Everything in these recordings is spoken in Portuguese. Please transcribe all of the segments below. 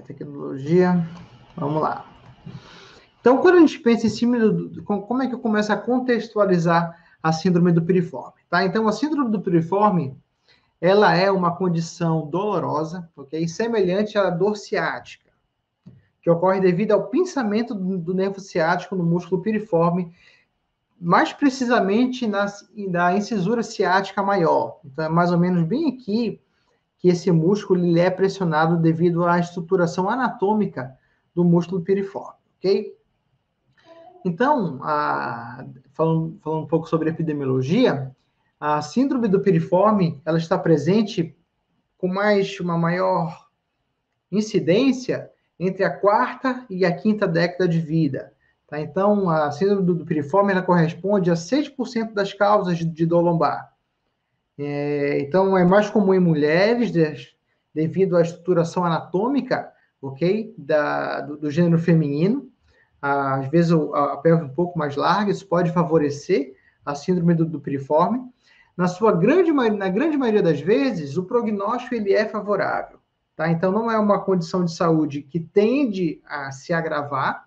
tecnologia. Vamos lá. Então, quando a gente pensa em cima como é que eu começo a contextualizar a síndrome do piriforme, tá? Então, a síndrome do piriforme, ela é uma condição dolorosa, ok? Semelhante à dor ciática, que ocorre devido ao pinçamento do nervo ciático no músculo piriforme, mais precisamente da incisura ciática maior. Então, é mais ou menos bem aqui que esse músculo ele é pressionado devido à estruturação anatômica do músculo piriforme, ok? Então, falando um pouco sobre epidemiologia, a síndrome do piriforme, ela está presente com uma maior incidência entre a quarta e a quinta década de vida. Tá? Então, a síndrome do piriforme, ela corresponde a 6% das causas de dor lombar. Então, é mais comum em mulheres, devido à estruturação anatômica, ok? Do gênero feminino. Às vezes, a pelve um pouco mais larga, isso pode favorecer a síndrome do piriforme. Na grande maioria das vezes, o prognóstico ele é favorável. Tá? Então, não é uma condição de saúde que tende a se agravar,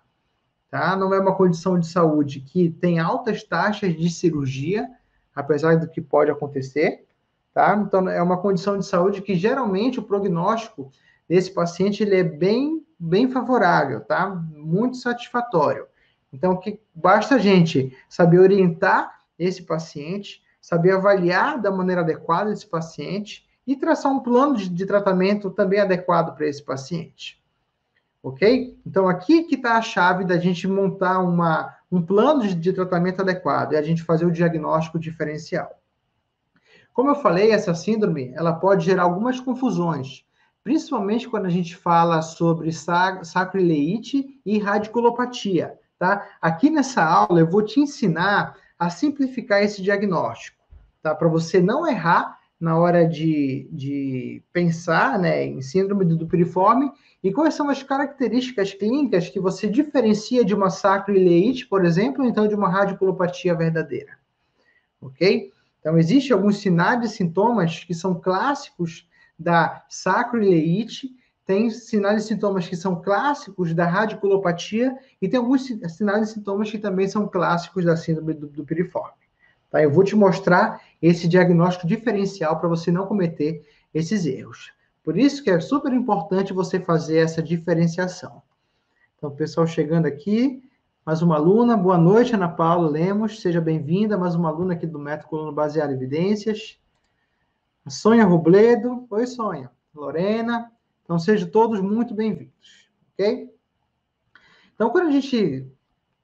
tá? Não é uma condição de saúde que tem altas taxas de cirurgia, apesar do que pode acontecer. Tá? Então, é uma condição de saúde que, geralmente, o prognóstico desse paciente ele é bem favorável, tá? Muito satisfatório. Então, basta a gente saber orientar esse paciente, saber avaliar da maneira adequada esse paciente e traçar um plano de tratamento também adequado para esse paciente. Ok? Então, aqui que está a chave da gente montar um plano de tratamento adequado e a gente fazer o diagnóstico diferencial. Como eu falei, essa síndrome ela pode gerar algumas confusões, principalmente quando a gente fala sobre sacroileite e radiculopatia. Tá? Aqui nessa aula eu vou te ensinar a simplificar esse diagnóstico, tá? Para você não errar na hora de pensar, né, em síndrome do piriforme e quais são as características clínicas que você diferencia de uma sacroileite, por exemplo, ou então de uma radiculopatia verdadeira. Ok? Então, existem alguns sinais e sintomas que são clássicos da sacroileite, tem sinais e sintomas que são clássicos da radiculopatia e tem alguns sinais e sintomas que também são clássicos da síndrome do piriforme. Tá? Eu vou te mostrar esse diagnóstico diferencial para você não cometer esses erros. Por isso que é super importante você fazer essa diferenciação. Então, o pessoal chegando aqui, mais uma aluna, boa noite, Ana Paula Lemos, seja bem-vinda, mais uma aluna aqui do Método Coluna Baseado em Evidências. A Sônia Robledo, oi Sônia, Lorena, então sejam todos muito bem-vindos, ok? Então, quando a gente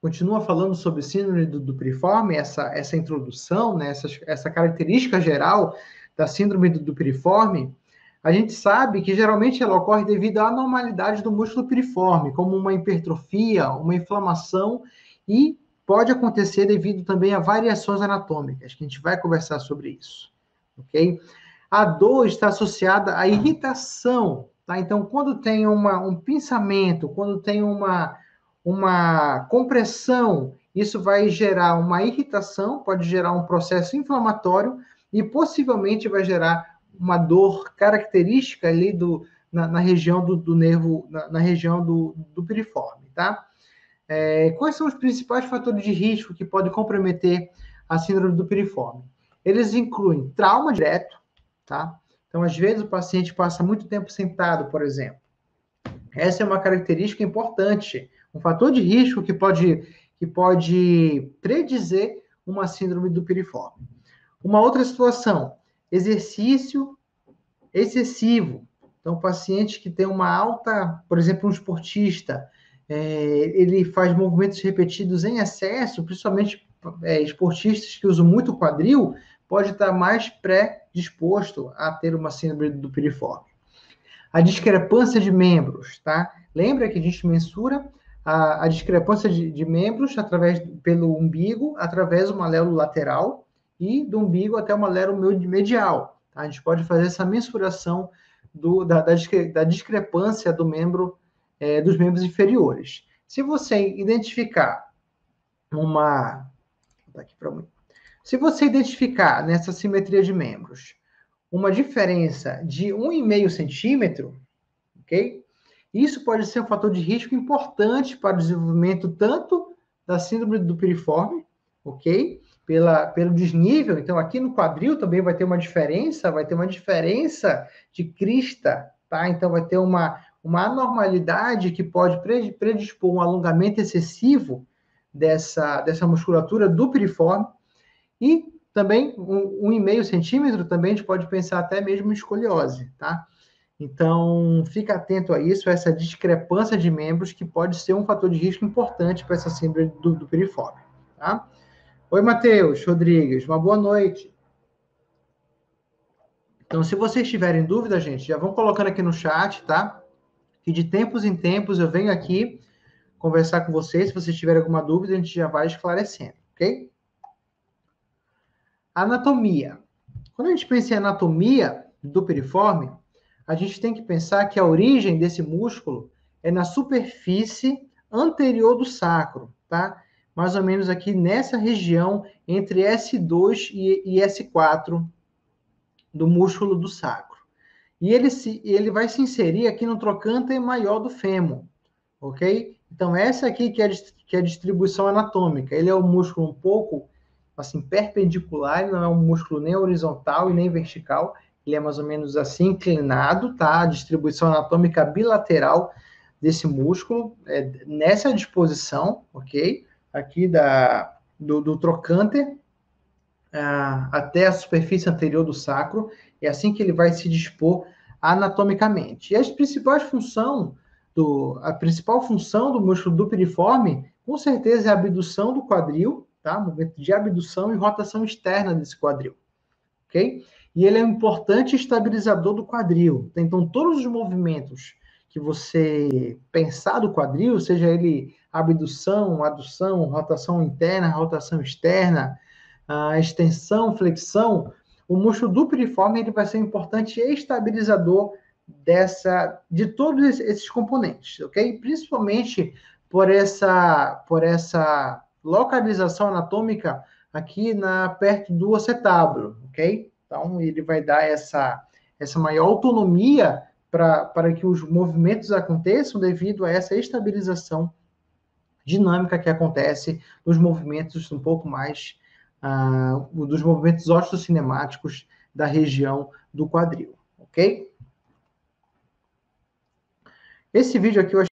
continua falando sobre síndrome do piriforme, essa introdução, né, essa característica geral da síndrome do piriforme, a gente sabe que geralmente ela ocorre devido à anormalidade do músculo piriforme, como uma hipertrofia, uma inflamação, e pode acontecer devido também a variações anatômicas, que a gente vai conversar sobre isso, ok? A dor está associada à irritação, tá? Então, quando tem um pinçamento, quando tem uma compressão, isso vai gerar uma irritação, pode gerar um processo inflamatório e possivelmente vai gerar uma dor característica ali na região do nervo, na região do piriforme, tá? Quais são os principais fatores de risco que podem comprometer a síndrome do piriforme? Eles incluem trauma direto, tá? Então, às vezes, o paciente passa muito tempo sentado, por exemplo. Essa é uma característica importante, um fator de risco que pode predizer uma síndrome do piriforme. Uma outra situação, exercício excessivo. Então, o paciente que tem uma alta, por exemplo, um esportista, ele faz movimentos repetidos em excesso, principalmente esportistas que usam muito quadril, pode estar mais predisposto a ter uma síndrome do piriforme. A discrepância de membros, tá? Lembra que a gente mensura a discrepância de membros pelo umbigo, através do maléolo lateral e do umbigo até o maléolo medial. Tá? A gente pode fazer essa mensuração da discrepância dos membros inferiores. Se você identificar se você identificar nessa simetria de membros uma diferença de 1,5 centímetro, ok? Isso pode ser um fator de risco importante para o desenvolvimento tanto da síndrome do piriforme, ok? Pelo desnível. Então, aqui no quadril também vai ter uma diferença de crista, tá? Então, vai ter uma anormalidade que pode predispor um alongamento excessivo dessa musculatura do piriforme. E também 1,5 centímetro também a gente pode pensar até mesmo em escoliose, tá? Então, fica atento a isso, a essa discrepância de membros, que pode ser um fator de risco importante para essa síndrome do piriforme, tá? Oi, Matheus Rodrigues, uma boa noite. Então, se vocês tiverem dúvida, gente, já vão colocando aqui no chat, tá? Que de tempos em tempos eu venho aqui conversar com vocês. Se vocês tiverem alguma dúvida, a gente já vai esclarecendo, ok? Anatomia. Quando a gente pensa em anatomia do piriforme, a gente tem que pensar que a origem desse músculo é na superfície anterior do sacro, tá? Mais ou menos aqui nessa região entre S2 e S4 do músculo do sacro. E ele vai se inserir aqui no trocânter maior do fêmur, ok? Então, essa aqui que é a distribuição anatômica. Ele é um músculo um pouco, assim, perpendicular, ele não é um músculo nem horizontal e nem vertical, ele é mais ou menos assim, inclinado, tá? A distribuição anatômica bilateral desse músculo, nessa disposição, ok? Aqui do trocânter, até a superfície anterior do sacro, é assim que ele vai se dispor anatomicamente. E a principal função do músculo do piriforme, com certeza, é a abdução do quadril, tá? Movimento de abdução e rotação externa desse quadril, ok? E ele é um importante estabilizador do quadril. Então, todos os movimentos que você pensar do quadril, seja ele abdução, adução, rotação interna, rotação externa, a extensão, flexão, o músculo do piriforme ele vai ser um importante estabilizador de todos esses componentes, ok? Principalmente por essa localização anatômica aqui perto do acetábulo, ok? Então, ele vai dar essa maior autonomia para que os movimentos aconteçam devido a essa estabilização dinâmica que acontece nos movimentos um pouco mais dos movimentos osteocinemáticos da região do quadril, ok? Esse vídeo aqui eu